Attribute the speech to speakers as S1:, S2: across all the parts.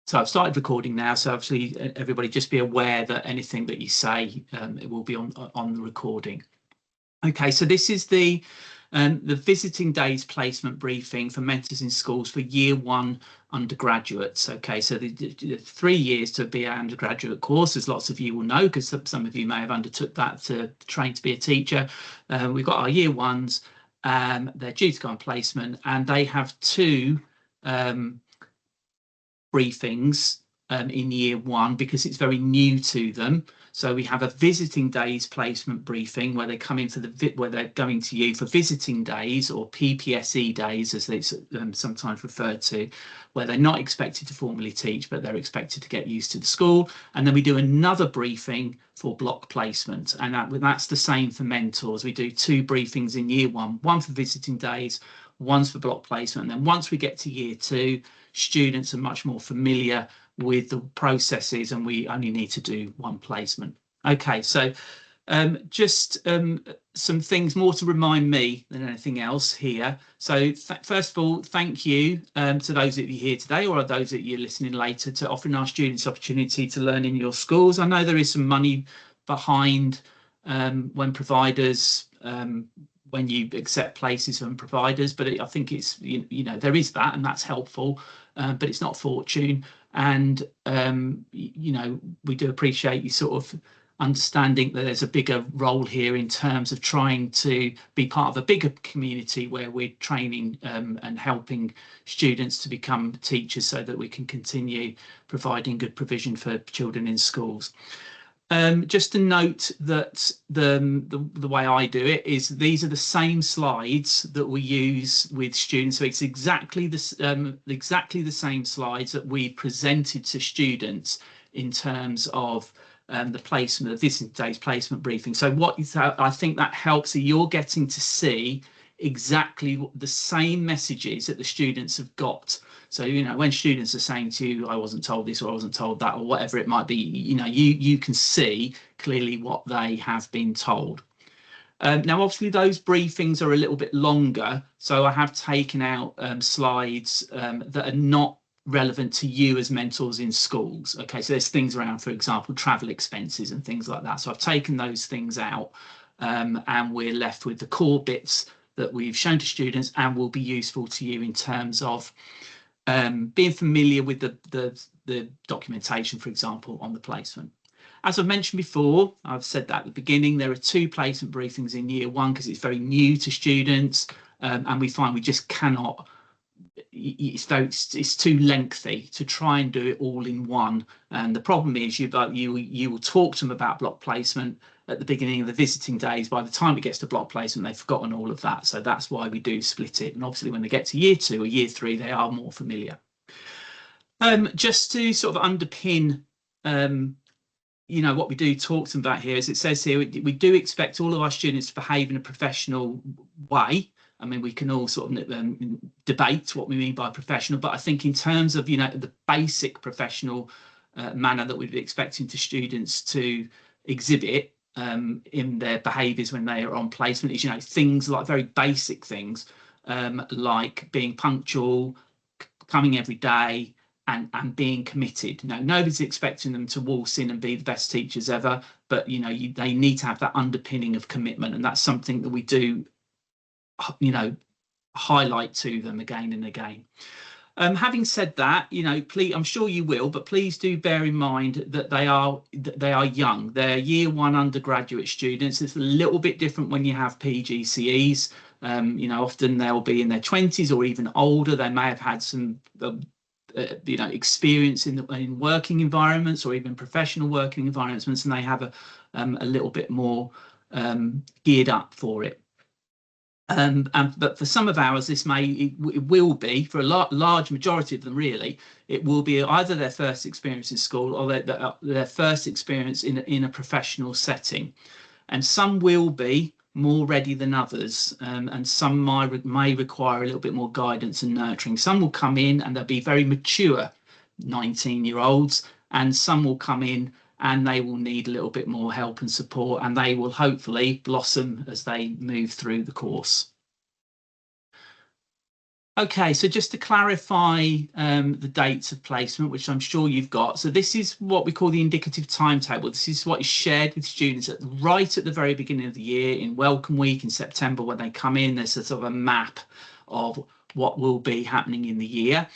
S1: So I've started recording now, so obviously everybody just be aware that anything that you say, it will be on the recording. Okay, so this is the visiting days placement briefing for mentors in schools for year 1 undergraduates. Okay, so the 3 years to be an undergraduate course, as lots of you will know, because some of you may have undertook that to train to be a teacher. We've got our year 1s, they're due to go on placement, and they have 2 briefings in year 1 because it's very new to them. So we have a visiting days placement briefing where they come in for where they're going to you for visiting days, or PPSE days as it's sometimes referred to, where they're not expected to formally teach, but they're expected to get used to the school. And then we do another briefing for block placement, and that's the same for mentors. We do 2 briefings in year 1, one for visiting days, one's for block placement. And then once we get to year 2, students are much more familiar with the processes, and we only need to do 1 placement. Okay, so just some things more to remind me than anything else here. So first of all, thank you to those of you here today, or those that you're listening later, to offering our students opportunity to learn in your schools. I know there is some money behind when providers when you accept places from providers, but I think it's, you know, there is that, and that's helpful, but it's not a fortune. And you know, we do appreciate you sort of understanding that there's a bigger role here in terms of trying to be part of a bigger community where we're training and helping students to become teachers so that we can continue providing good provision for children in schools. Just to note that the way I do it is these are the same slides that we use with students. So it's exactly the same slides that we presented to students in terms of the placement of this day's placement briefing. So I think that helps, that you're getting to see exactly the same messages that the students have got. So, you know, when students are saying to you, I wasn't told this, or I wasn't told that, or whatever it might be, you know, you can see clearly what they have been told. Now, obviously, those briefings are a little bit longer, so I have taken out slides that are not relevant to you as mentors in schools. Okay, so there's things around, for example, travel expenses and things like that. So I've taken those things out, and we're left with the core bits that we've shown to students and will be useful to you in terms of being familiar with the documentation, for example, on the placement. As I've mentioned before, I've said that at the beginning, there are 2 placement briefings in year 1 because it's very new to students, and we find we just cannot, it's too lengthy to try and do it all in one. And the problem is you will talk to them about block placement at the beginning of the visiting days. By the time it gets to block placement, they've forgotten all of that. So that's why we do split it. And obviously when they get to year 2 or year 3, they are more familiar. Just to sort of underpin you know, what we do talk to them about here, as it says here, we do expect all of our students to behave in a professional way. I mean, we can all sort of debate what we mean by professional, but I think in terms of, you know, the basic professional manner that we'd be expecting to students to exhibit in their behaviours when they are on placement is, you know, things like very basic things like being punctual, coming every day, and being committed. You know, nobody's expecting them to waltz in and be the best teachers ever, but, you know, they need to have that underpinning of commitment, and that's something that we do, you know, highlight to them again and again. Having said that, you know, please, I'm sure you will, but please do bear in mind that they are young. They're year 1 undergraduate students. It's a little bit different when you have PGCEs. You know, often they'll be in their 20s or even older. They may have had some you know, experience in working environments or even professional working environments, and they have a little bit more geared up for it. But for some of ours, it will be, for a large majority of them really, it will be either their first experience in school or their first experience in a professional setting. And some will be more ready than others, and some may require a little bit more guidance and nurturing. Some will come in and they'll be very mature 19-year-olds, and some will come in and they will need a little bit more help and support, and they will hopefully blossom as they move through the course. Okay, so just to clarify the dates of placement, which I'm sure you've got. So this is what we call the indicative timetable. This is what is shared with students right at the very beginning of the year in Welcome Week in September when they come in. There's a sort of a map of what will be happening in the year.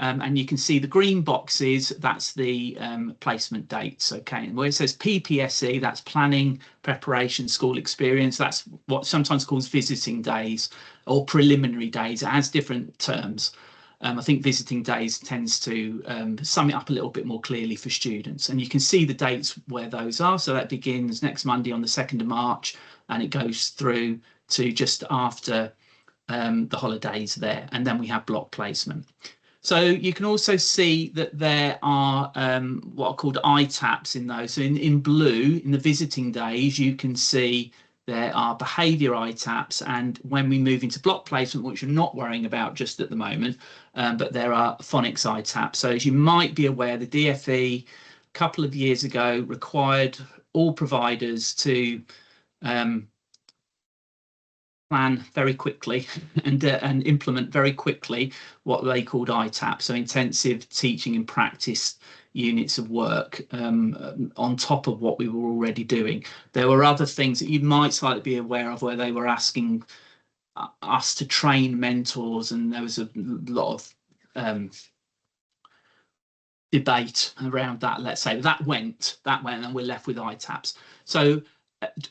S1: And you can see the green boxes, that's the placement dates, okay? And where it says PPSE, that's planning, preparation, school experience, that's what sometimes calls visiting days or preliminary days. It has different terms. I think visiting days tends to sum it up a little bit more clearly for students. And you can see the dates where those are. So that begins next Monday on the 2nd of March, and it goes through to just after the holidays there. And then we have block placement. So you can also see that there are what are called ITAPs in those. So in blue, in the visiting days, you can see there are behaviour ITAPs. And when we move into block placement, which you're not worrying about just at the moment, but there are phonics ITAPs. So as you might be aware, the DfE a couple of years ago required all providers to plan very quickly and implement very quickly what they called ITAP, so intensive teaching and practice units of work on top of what we were already doing. There were other things that you might slightly be aware of where they were asking us to train mentors, and there was a lot of debate around that, let's say. That went, and we're left with ITAPs. So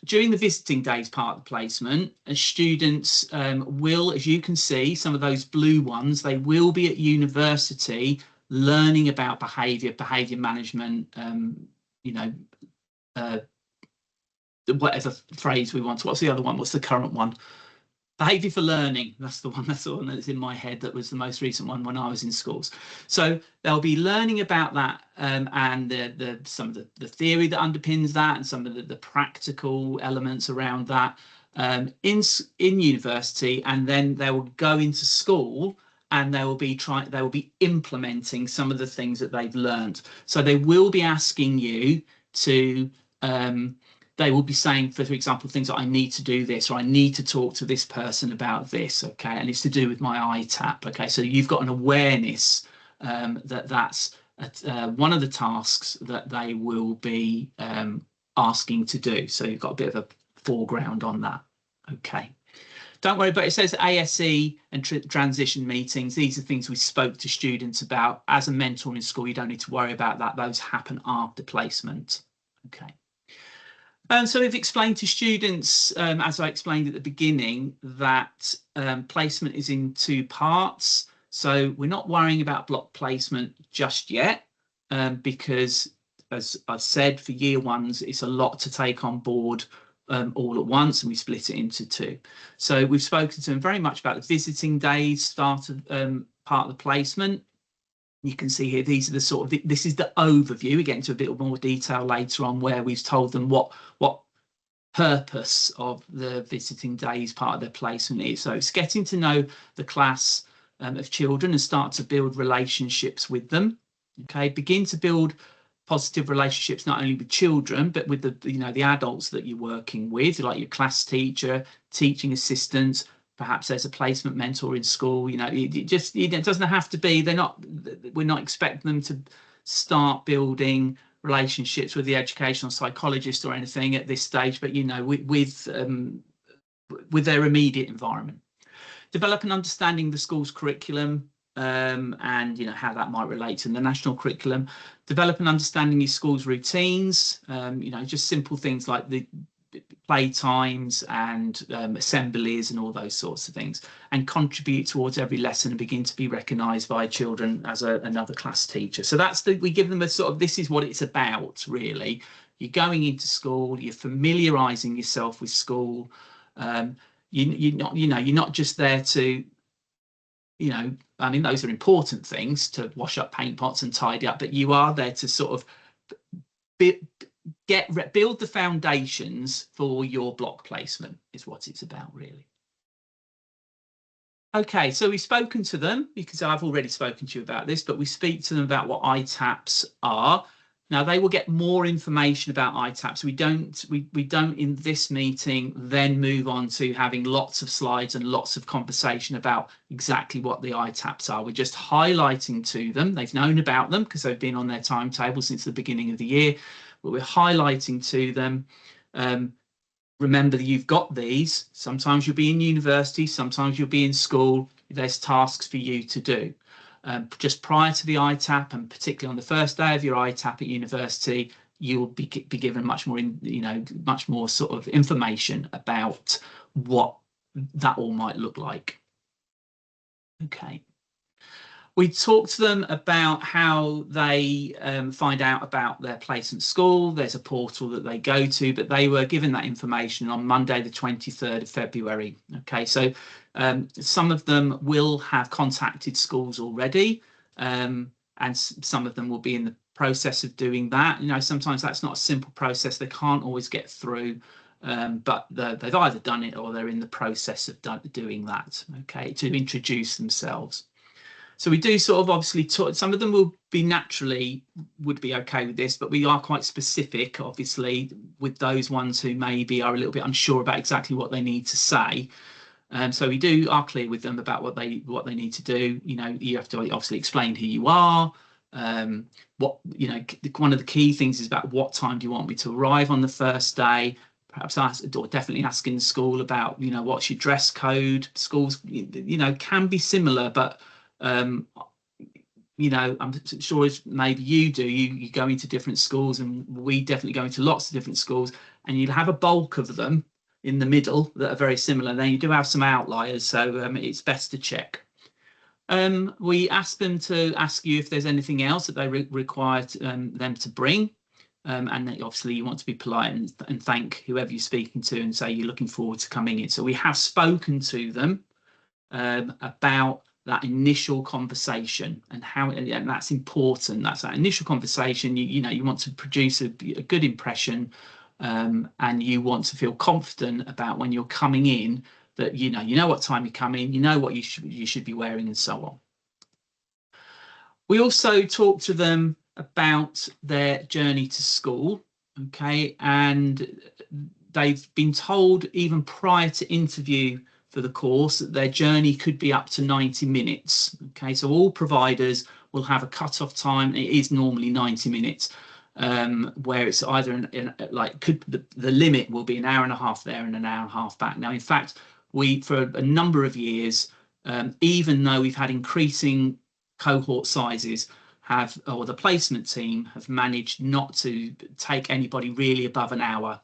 S1: during the visiting days part of the placement, students will, as you can see, some of those blue ones, they will be at university learning about behaviour management, you know, whatever phrase we want. What's the other one? What's the current one? Behaviour for learning. That's the one that's in my head. That was the most recent one when I was in schools. So they'll be learning about that and some of the theory that underpins that, and some of the practical elements around that in university, and then they will go into school and they will be implementing some of the things that they've learned. So they will be asking you to they will be saying, for example, things like I need to do this, or I need to talk to this person about this, okay, and it's to do with my ITAP, okay. So you've got an awareness that that's one of the tasks that they will be asking to do. So you've got a bit of a foreground on that, okay. Don't worry, but it says ASE and transition meetings. These are things we spoke to students about. As a mentor in school, you don't need to worry about that. Those happen after placement, okay. So we've explained to students, as I explained at the beginning, that placement is in two parts. So we're not worrying about block placement just yet, because, as I've said, for year ones, it's a lot to take on board all at once, and we split it into two. So we've spoken to them very much about the visiting days, start of part of the placement. You can see here, these are the sort of, this is the overview. We get into a bit more detail later on where we've told them what purpose of the visiting days part of their placement is. So it's getting to know the class of children and start to build relationships with them. Okay, begin to build positive relationships not only with children but with the adults that you're working with, like your class teacher, teaching assistants. Perhaps there's a placement mentor in school. It doesn't have to be. We're not expecting them to start building relationships with the educational psychologist or anything at this stage, but with their immediate environment. Develop an understanding of the school's curriculum and how that might relate to the national curriculum. Develop an understanding of your school's routines. Just simple things like the play times and assemblies and all those sorts of things, and contribute towards every lesson and begin to be recognised by children as another class teacher. So we give them a sort of, this is what it's about, really. You're going into school, you're familiarising yourself with school. You're not just there to, those are important things, to wash up paint pots and tidy up, but you are there to sort of build the foundations for your block placement, is what it's about, really. Okay, so we've spoken to them, because I've already spoken to you about this, but we speak to them about what ITAPs are. Now they will get more information about ITAPs. We don't in this meeting then move on to having lots of slides and lots of conversation about exactly what the ITAPs are. We're just highlighting to them. They've known about them because they've been on their timetable since the beginning of the year, but we're highlighting to them. Remember that you've got these. Sometimes you'll be in university, sometimes you'll be in school. There's tasks for you to do. Just prior to the ITAP, and particularly on the first day of your ITAP at university, you'll be given much more sort of information about what that all might look like. Okay. We talked to them about how they find out about their placement school. There's a portal that they go to, but they were given that information on Monday, the 23rd of February. Okay, so some of them will have contacted schools already, and some of them will be in the process of doing that. You know, sometimes that's not a simple process. They can't always get through, but they've either done it or they're in the process of doing that, okay, to introduce themselves. So we do sort of obviously some of them would be okay with this, but we are quite specific, obviously, with those ones who maybe are a little bit unsure about exactly what they need to say. So we are clear with them about what they need to do. You know, you have to obviously explain who you are. What, you know, one of the key things is about what time do you want me to arrive on the first day. Perhaps definitely asking the school about, you know, what's your dress code. Schools, you know, can be similar, but you know, I'm sure as maybe you do, you go into different schools, and we definitely go into lots of different schools, and you'll have a bulk of them in the middle that are very similar. Then you do have some outliers, so it's best to check. We ask them to ask you if there's anything else that they require them to bring, and then obviously you want to be polite and thank whoever you're speaking to and say you're looking forward to coming in. So we have spoken to them about that initial conversation and how, and that's important. That's that initial conversation. You know, you want to produce a good impression, and you want to feel confident about when you're coming in that you know what time you come in, you know what you should be wearing, and so on. We also talk to them about their journey to school, okay, and they've been told even prior to interview for the course that their journey could be up to 90 minutes. Okay, so all providers will have a cut-off time. It is normally 90 minutes, where it's either the limit will be an hour and a half there and an hour and a half back. Now, in fact, we for a number of years, even though we've had increasing cohort sizes, or the placement team have managed not to take anybody really above an hour,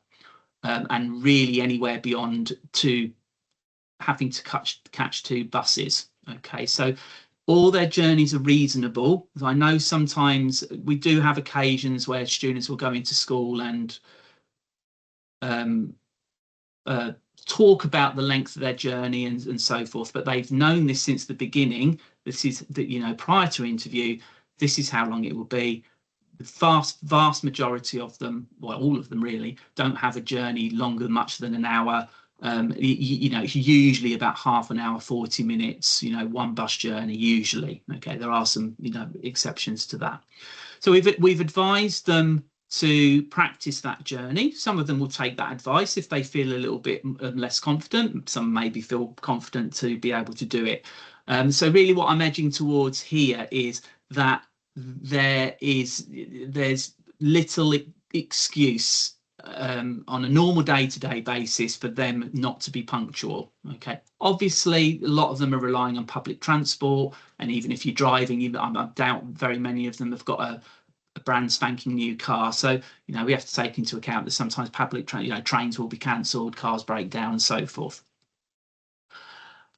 S1: and really anywhere beyond having to catch 2 buses. Okay, so all their journeys are reasonable. I know sometimes we do have occasions where students will go into school and talk about the length of their journey and so forth, but they've known this since the beginning. This is that, you know, prior to interview, this is how long it will be. The vast majority of them, well, all of them really, don't have a journey longer much than an hour. You know, it's usually about half an hour, 40 minutes, you know, one bus journey usually. Okay, there are some, you know, exceptions to that. So we've advised them to practice that journey. Some of them will take that advice if they feel a little bit less confident. Some maybe feel confident to be able to do it. So really what I'm edging towards here is that there's little excuse on a normal day-to-day basis for them not to be punctual. Okay, obviously a lot of them are relying on public transport, and even if you're driving, I doubt very many of them have got a brand spanking new car. So, you know, we have to take into account that sometimes trains will be cancelled, cars break down, and so forth.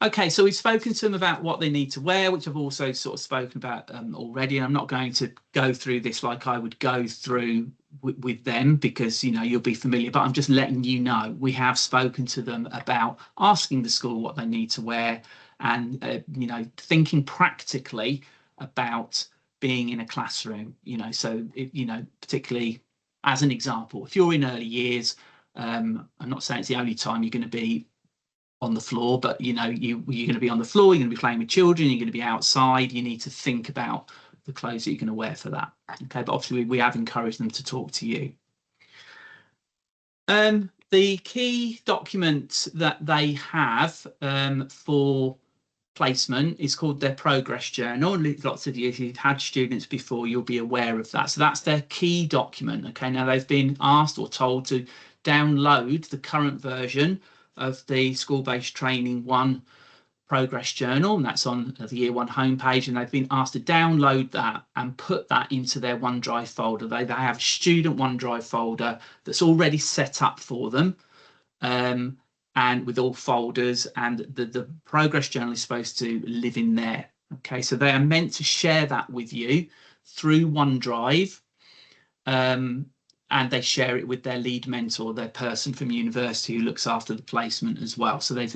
S1: Okay, so we've spoken to them about what they need to wear, which I've also sort of spoken about already. I'm not going to go through this like I would go through with them, because, you know, you'll be familiar, but I'm just letting you know we have spoken to them about asking the school what they need to wear, and, you know, thinking practically about being in a classroom, you know. So, you know, particularly as an example, if you're in early years, I'm not saying it's the only time you're going to be on the floor, but, you know, you're going to be on the floor, you're going to be playing with children, you're going to be outside. You need to think about the clothes that you're going to wear for that. Okay, but obviously we have encouraged them to talk to you. The key document that they have for placement is called their progress journal. Lots of you, if you've had students before, you'll be aware of that. So that's their key document. Okay, now they've been asked or told to download the current version of the School-Based Training 1 progress journal, and that's on the Year 1 homepage, and they've been asked to download that and put that into their OneDrive folder. They have a student OneDrive folder that's already set up for them, and with all folders, and the progress journal is supposed to live in there. Okay, so they are meant to share that with you through OneDrive, and they share it with their lead mentor, their person from university who looks after the placement as well. So that's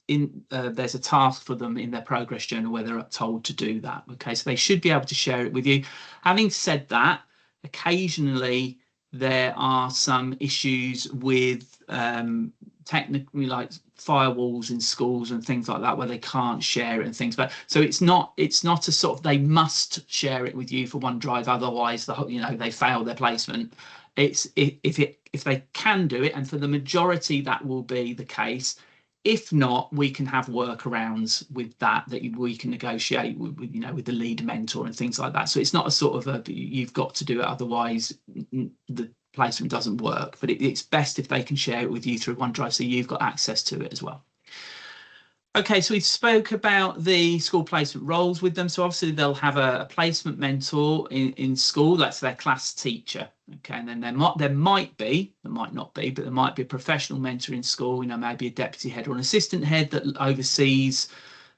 S1: in there's a task for them in their progress journal where they're told to do that. Okay, so they should be able to share it with you. Having said that, occasionally there are some issues with technically, like firewalls in schools and things like that, where they can't share it and things. But so it's not a sort of they must share it with you for OneDrive, otherwise they fail their placement. If they can do it, and for the majority that will be the case. If not, we can have workarounds with that we can negotiate with the lead mentor and things like that. So it's not a sort of you've got to do it, otherwise the placement doesn't work. But it's best if they can share it with you through OneDrive, so you've got access to it as well. Okay, so we spoke about the school placement roles with them. So obviously they'll have a placement mentor in school. That's their class teacher. Okay, and then there might not be, but there might be a professional mentor in school. Maybe a deputy head or an assistant head that oversees.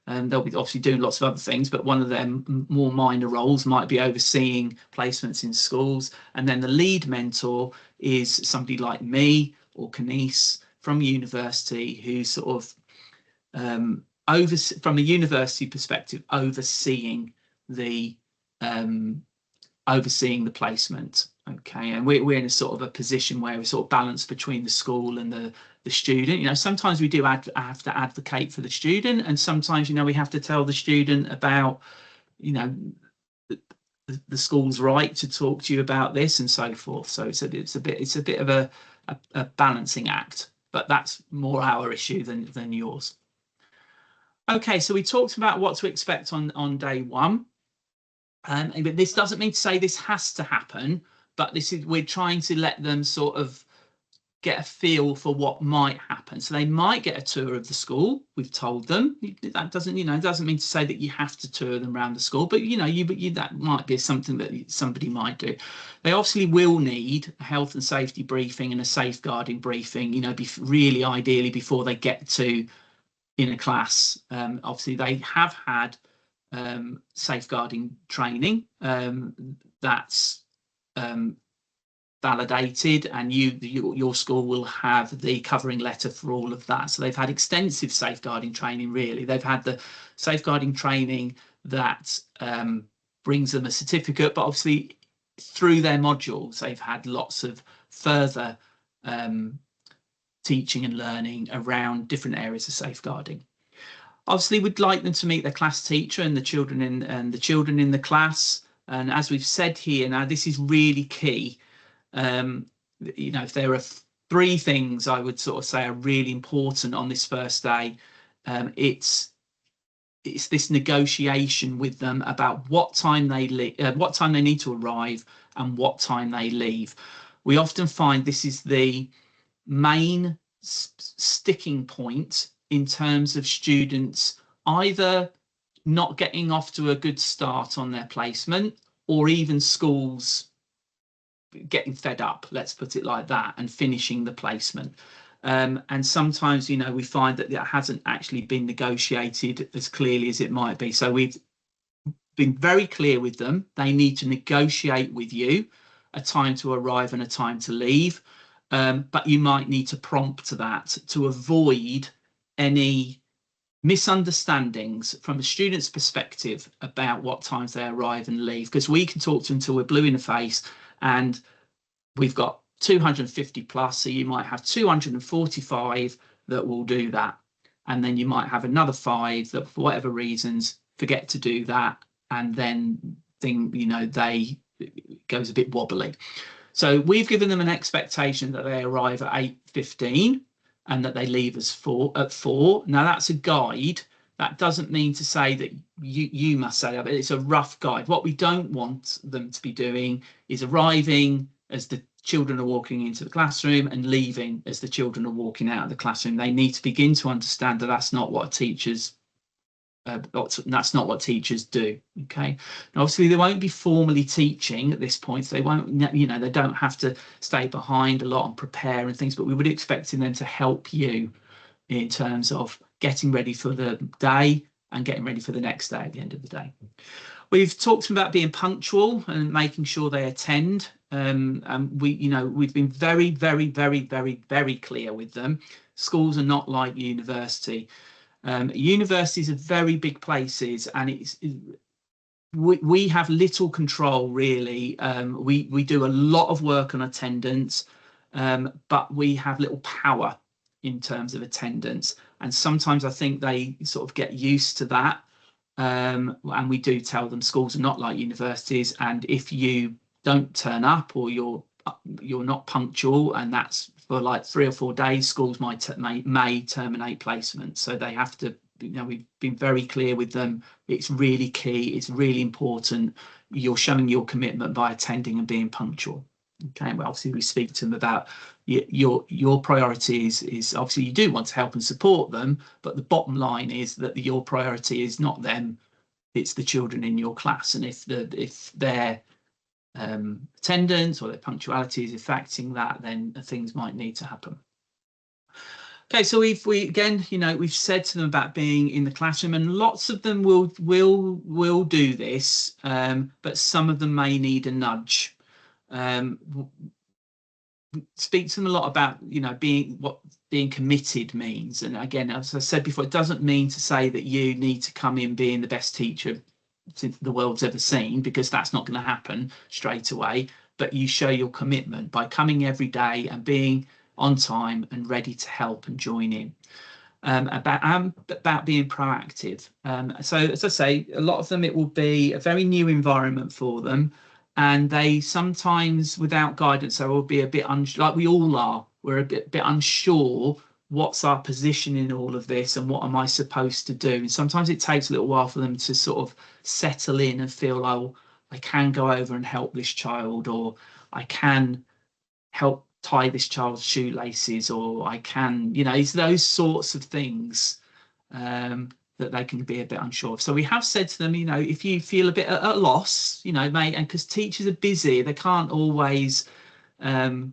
S1: And they'll be obviously doing lots of other things, but one of their more minor roles might be overseeing placements in schools. And then the lead mentor is somebody like me or Kenise from university, who sort of from a university perspective, overseeing the placement. Okay, and we're in a sort of a position where we sort of balance between the school and the student. Sometimes we do have to advocate for the student, and sometimes we have to tell the student about the school's right to talk to you about this and so forth. So it's a bit of a balancing act, but that's more our issue than yours. Okay, so we talked about what to expect on day one. But this doesn't mean to say this has to happen, but we're trying to let them sort of get a feel for what might happen. So they might get a tour of the school. We've told them that doesn't mean to say that you have to tour them around the school, but that might be something that somebody might do. They obviously will need a health and safety briefing and a safeguarding briefing. Really ideally before they get to in a class. Obviously they have had safeguarding training that's validated, and your school will have the covering letter for all of that. So they've had extensive safeguarding training. Really, they've had the safeguarding training that brings them a certificate, but obviously through their modules they've had lots of further teaching and learning around different areas of safeguarding. Obviously, we'd like them to meet their class teacher and the children in the class. And as we've said here, now this is really key. If there are three things I would sort of say are really important on this first day, it's this negotiation with them about what time they need to arrive and what time they leave. We often find this is the main sticking point in terms of students either not getting off to a good start on their placement, or even schools getting fed up, let's put it like that, and finishing the placement. And sometimes, we find that hasn't actually been negotiated as clearly as it might be. So we've been very clear with them. They need to negotiate with you a time to arrive and a time to leave. But you might need to prompt that to avoid any misunderstandings from a student's perspective about what times they arrive and leave, because we can talk to them until we're blue in the face, and we've got 250 plus, so you might have 245 that will do that, and then you might have another 5 that for whatever reasons forget to do that, and then it goes a bit wobbly. So we've given them an expectation that they arrive at 8:15 and that they leave us at 4. Now that's a guide. That doesn't mean to say that you must say that, but it's a rough guide. What we don't want them to be doing is arriving as the children are walking into the classroom and leaving as the children are walking out of the classroom. They need to begin to understand that that's not what teachers do. Okay. Now, obviously, they won't be formally teaching at this point. So they won't, they don't have to stay behind a lot and prepare and things, but we would expect them to help you in terms of getting ready for the day and getting ready for the next day at the end of the day. We've talked about being punctual and making sure they attend. And we've been very, very, very, very, very clear with them. Schools are not like university. Universities are very big places, and we have little control really. We do a lot of work on attendance, but we have little power in terms of attendance, and sometimes I think they sort of get used to that. And we do tell them schools are not like universities, and if you don't turn up or you're not punctual, and that's for like 3 or 4 days, schools may terminate placement. So they have to, we've been very clear with them. It's really key. It's really important. You're showing your commitment by attending and being punctual. Okay. Well, obviously we speak to them about your priorities is obviously you do want to help and support them, but the bottom line is that your priority is not them, it's the children in your class. And if their attendance or their punctuality is affecting that, then things might need to happen. Okay, so we've said to them about being in the classroom, and lots of them will do this, but some of them may need a nudge. Speak to them a lot about what being committed means, and again, as I said before, it doesn't mean to say that you need to come in being the best teacher the world's ever seen, because that's not going to happen straight away. But you show your commitment by coming every day and being on time and ready to help and join in. About being proactive. So as I say, a lot of them, it will be a very new environment for them, and they sometimes, without guidance, they will be a bit like we all are. We're a bit unsure. What's our position in all of this, and what am I supposed to do? And sometimes it takes a little while for them to sort of settle in and feel, oh, I can go over and help this child, or I can help tie this child's shoelaces, or I can, it's those sorts of things that they can be a bit unsure of. So we have said to them, if you feel a bit at a loss, mate, and because teachers are busy, they can't always, not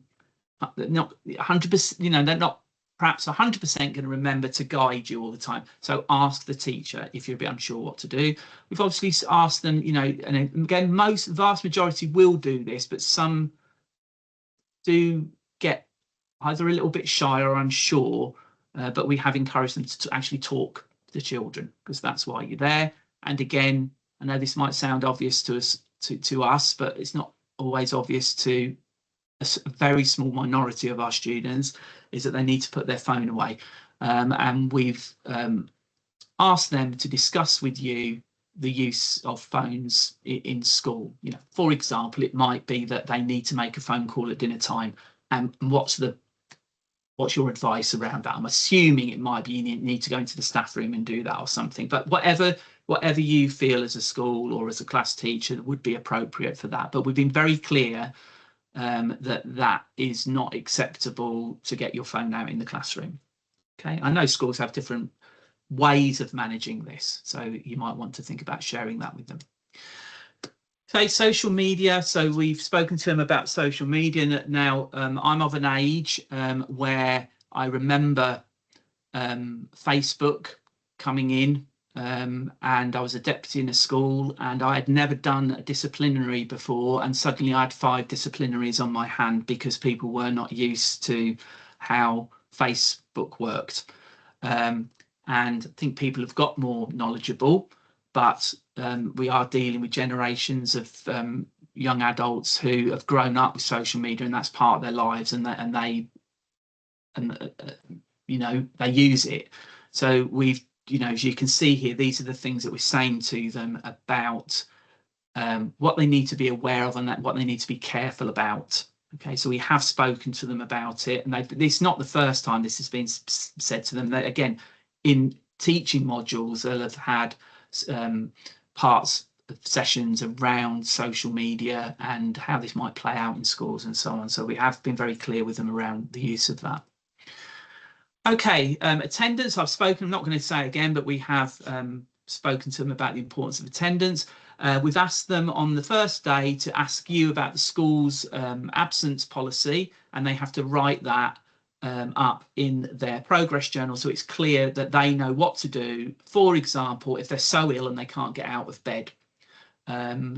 S1: 100%, they're not perhaps 100% going to remember to guide you all the time. So ask the teacher if you're a bit unsure what to do. We've obviously asked them, and again, vast majority will do this, but some do get either a little bit shy or unsure, but we have encouraged them to actually talk to the children, because that's why you're there. And again, I know this might sound obvious to us, but it's not always obvious to a very small minority of our students, is that they need to put their phone away. And we've asked them to discuss with you the use of phones in school. For example, it might be that they need to make a phone call at dinner time, and what's your advice around that? I'm assuming it might be you need to go into the staff room and do that or something, but whatever you feel as a school or as a class teacher would be appropriate for that. But we've been very clear that is not acceptable to get your phone out in the classroom. Okay, I know schools have different ways of managing this, so you might want to think about sharing that with them. Okay, social media. So we've spoken to them about social media. Now, I'm of an age where I remember Facebook coming in, and I was a deputy in a school, and I had never done a disciplinary before, and suddenly I had 5 disciplinaries on my hand because people were not used to how Facebook worked. And I think people have got more knowledgeable, but we are dealing with generations of young adults who have grown up with social media, and that's part of their lives, and they use it. So we've you know, as you can see here, these are the things that we're saying to them about what they need to be aware of and what they need to be careful about. Okay, so we have spoken to them about it, and it's not the first time this has been said to them. That, again, in teaching modules, they'll have had parts of sessions around social media and how this might play out in schools and so on. So we have been very clear with them around the use of that. Okay, attendance, I've spoken, I'm not going to say again, but we have spoken to them about the importance of attendance. We've asked them on the first day to ask you about the school's absence policy, and they have to write that up in their progress journal, so it's clear that they know what to do. For example, if they're so ill and they can't get out of bed,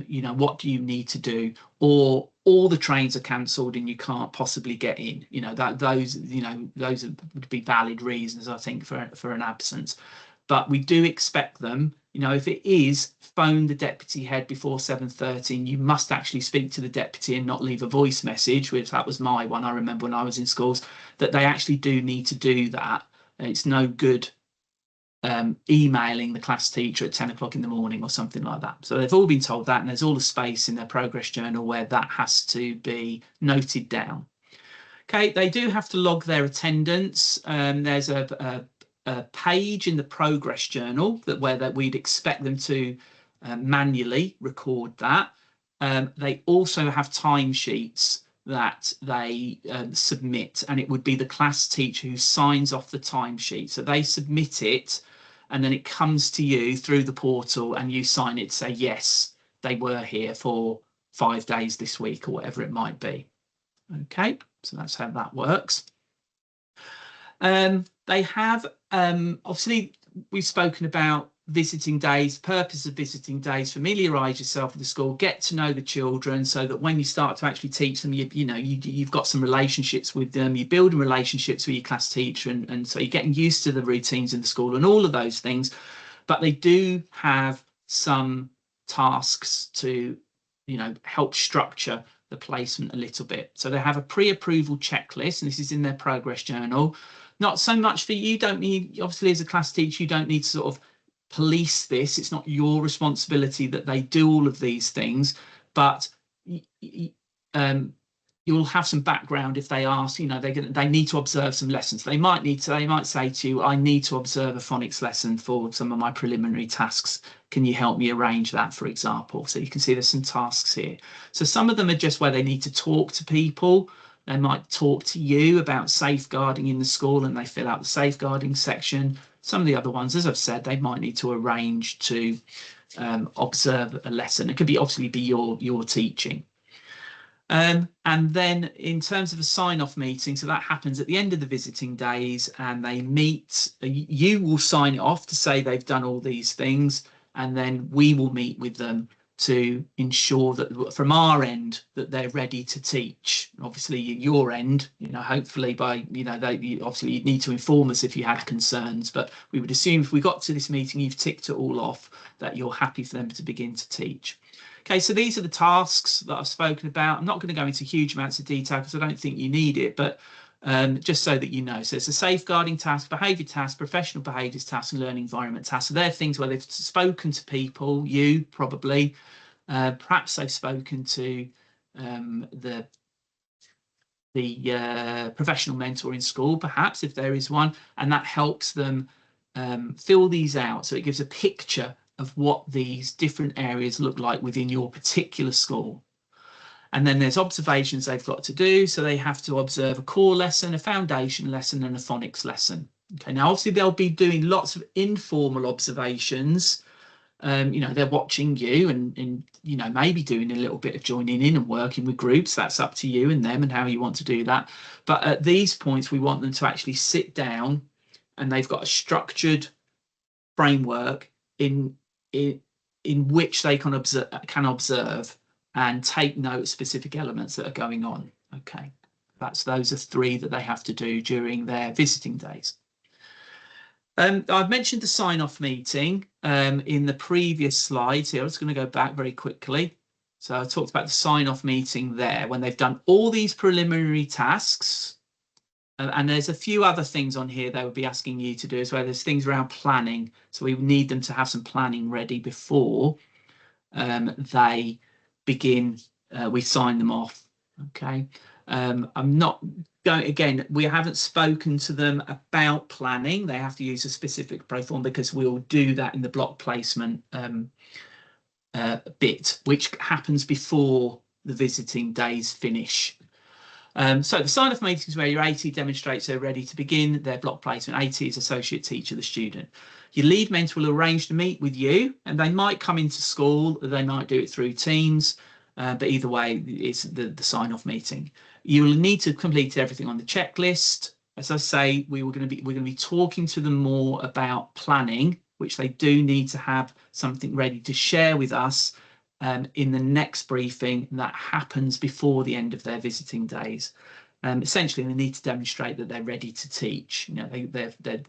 S1: you know, what do you need to do? Or all the trains are cancelled and you can't possibly get in. You know, those would be valid reasons, I think, for an absence. But we do expect them, you know, if it is phone the deputy head before 7:30, you must actually speak to the deputy and not leave a voice message, which that was my one, I remember when I was in schools, that they actually do need to do that. It's no good emailing the class teacher at 10 o'clock in the morning or something like that. So they've all been told that, and there's all the space in their progress journal where that has to be noted down. Okay, they do have to log their attendance. There's a page in the progress journal where we'd expect them to manually record that. They also have timesheets that they submit, and it would be the class teacher who signs off the timesheet. So they submit it, and then it comes to you through the portal, and you sign it to say, yes, they were here for 5 days this week, or whatever it might be. Okay, so that's how that works. They have, obviously, we've spoken about visiting days, purpose of visiting days, familiarise yourself with the school, get to know the children, so that when you start to actually teach them, you've got some relationships with them, you're building relationships with your class teacher, and so you're getting used to the routines in the school and all of those things. But they do have some tasks to, you know, help structure the placement a little bit. So they have a pre-approval checklist, and this is in their progress journal. Not so much for you, don't need, obviously as a class teacher, you don't need to sort of police this. It's not your responsibility that they do all of these things, but you'll have some background if they ask, you know, they need to observe some lessons. They might say to you, I need to observe a phonics lesson for some of my preliminary tasks. Can you help me arrange that, for example? So you can see there's some tasks here. So some of them are just where they need to talk to people. They might talk to you about safeguarding in the school, and they fill out the safeguarding section. Some of the other ones, as I've said, they might need to arrange to observe a lesson. It could be obviously be your teaching. And then in terms of a sign-off meeting, so that happens at the end of the visiting days, and they meet. You will sign it off to say they've done all these things, and then we will meet with them to ensure that from our end that they're ready to teach. Obviously your end, you know, hopefully by, you know, obviously you'd need to inform us if you had concerns, but we would assume if we got to this meeting, you've ticked it all off, that you're happy for them to begin to teach. Okay, so these are the tasks that I've spoken about. I'm not going to go into huge amounts of detail because I don't think you need it, but just so that you know. So it's a safeguarding task, behaviour task, professional behaviours task, and learning environment task. So they're things where they've spoken to people, you probably, perhaps they've spoken to the professional mentor in school, perhaps, if there is one, and that helps them fill these out. So it gives a picture of what these different areas look like within your particular school. And then there's observations they've got to do. So they have to observe a core lesson, a foundation lesson, and a phonics lesson. Okay, now obviously they'll be doing lots of informal observations. You know, they're watching you and, you know, maybe doing a little bit of joining in and working with groups. That's up to you and them and how you want to do that. But at these points, we want them to actually sit down, and they've got a structured framework in which they can observe and take note of specific elements that are going on. Okay, those are 3 that they have to do during their visiting days. I've mentioned the sign-off meeting in the previous slides here. I'm just going to go back very quickly. So I talked about the sign-off meeting there when they've done all these preliminary tasks. And there's a few other things on here they would be asking you to do as well. There's things around planning. So we need them to have some planning ready before they begin. We sign them off. Okay. I'm not going, again, we haven't spoken to them about planning. They have to use a specific proform because we'll do that in the block placement bit, which happens before the visiting days finish. So the sign-off meeting is where your AT demonstrates they're ready to begin their block placement. AT is associate teacher, the student. Your lead mentor will arrange to meet with you, and they might come into school, they might do it through Teams, but either way, it's the sign-off meeting. You will need to complete everything on the checklist. As I say, we're going to be talking to them more about planning, which they do need to have something ready to share with us in the next briefing that happens before the end of their visiting days. Essentially, they need to demonstrate that they're ready to teach. You know,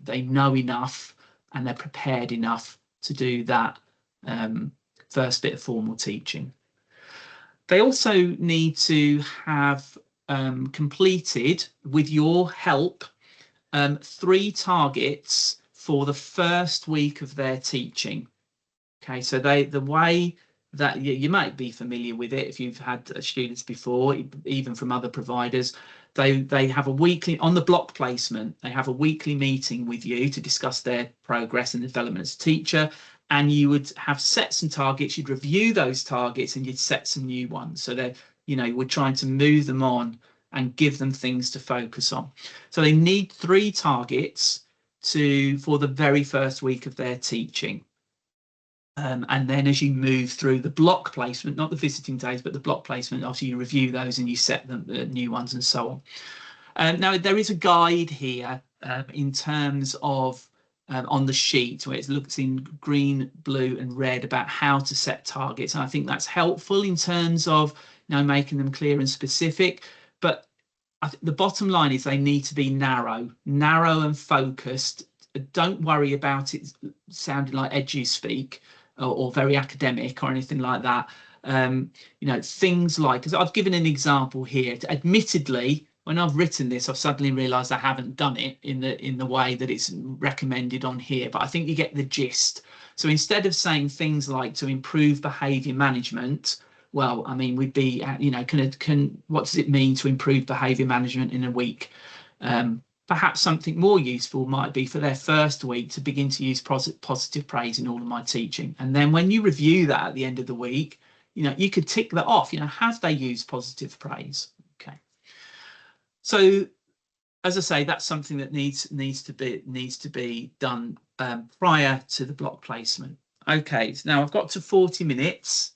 S1: they know enough and they're prepared enough to do that first bit of formal teaching. They also need to have completed, with your help, 3 targets for the first week of their teaching. Okay, so the way that you might be familiar with it if you've had students before, even from other providers, they have a weekly, on the block placement, they have a weekly meeting with you to discuss their progress and development as a teacher, and you would have set some targets, you'd review those targets and you'd set some new ones. So they're, you know, we're trying to move them on and give them things to focus on. So they need 3 targets for the very first week of their teaching. And then as you move through the block placement, not the visiting days, but the block placement, obviously you review those and you set them new ones and so on. Now, there is a guide here in terms of on the sheet where it looks in green, blue and red about how to set targets. And I think that's helpful in terms of, you know, making them clear and specific. But I think the bottom line is they need to be narrow and focused. Don't worry about it sounding like edu speak or very academic or anything like that. You know, things like, because I've given an example here. Admittedly, when I've written this, I've suddenly realised I haven't done it in the way that it's recommended on here. But I think you get the gist. So instead of saying things like to improve behaviour management, well, I mean, we'd be, you know, what does it mean to improve behaviour management in a week? Perhaps something more useful might be for their first week to begin to use positive praise in all of my teaching. And then when you review that at the end of the week, you know, you could tick that off. You know, have they used positive praise? Okay. So, as I say, that's something that needs to be done prior to the block placement. Okay. So now I've got to 40 minutes.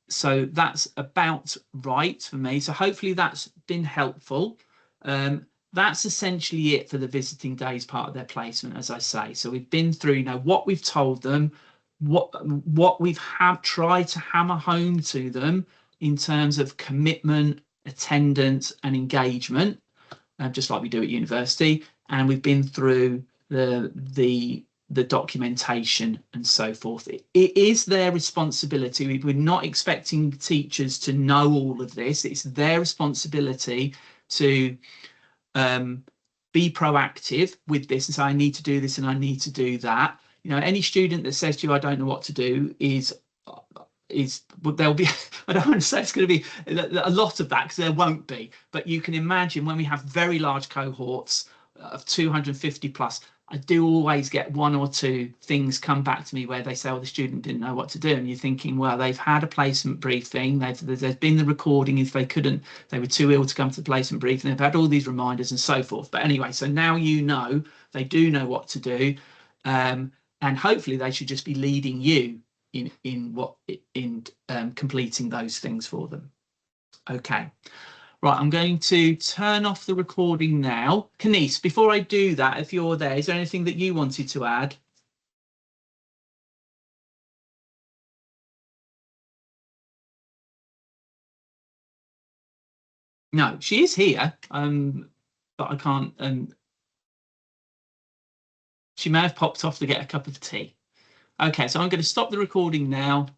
S1: So that's about right for me. So hopefully that's been helpful. That's essentially it for the visiting days part of their placement, as I say. So we've been through, you know, what we've told them, what we've tried to hammer home to them in terms of commitment, attendance and engagement, just like we do at university. And we've been through the documentation and so forth. It is their responsibility. We're not expecting teachers to know all of this. It's their responsibility to be proactive with this and say, I need to do this and I need to do that. You know, any student that says to you, I don't know what to do is there'll be, I don't want to say it's going to be a lot of that because there won't be, but you can imagine when we have very large cohorts of 250 plus, I do always get 1 or 2 things come back to me where they say, well, the student didn't know what to do. And you're thinking, well, they've had a placement briefing. There's been the recording if they couldn't, they were too ill to come to the placement briefing. They've had all these reminders and so forth. But anyway, so now you know, they do know what to do. And hopefully they should just be leading you in completing those things for them. Okay. Right, I'm going to turn off the recording now. Kenise, before I do that, if you're there, is there anything that you wanted to add? No, she is here, but I can't. She may have popped off to get a cup of tea. Okay, so I'm going to stop the recording now.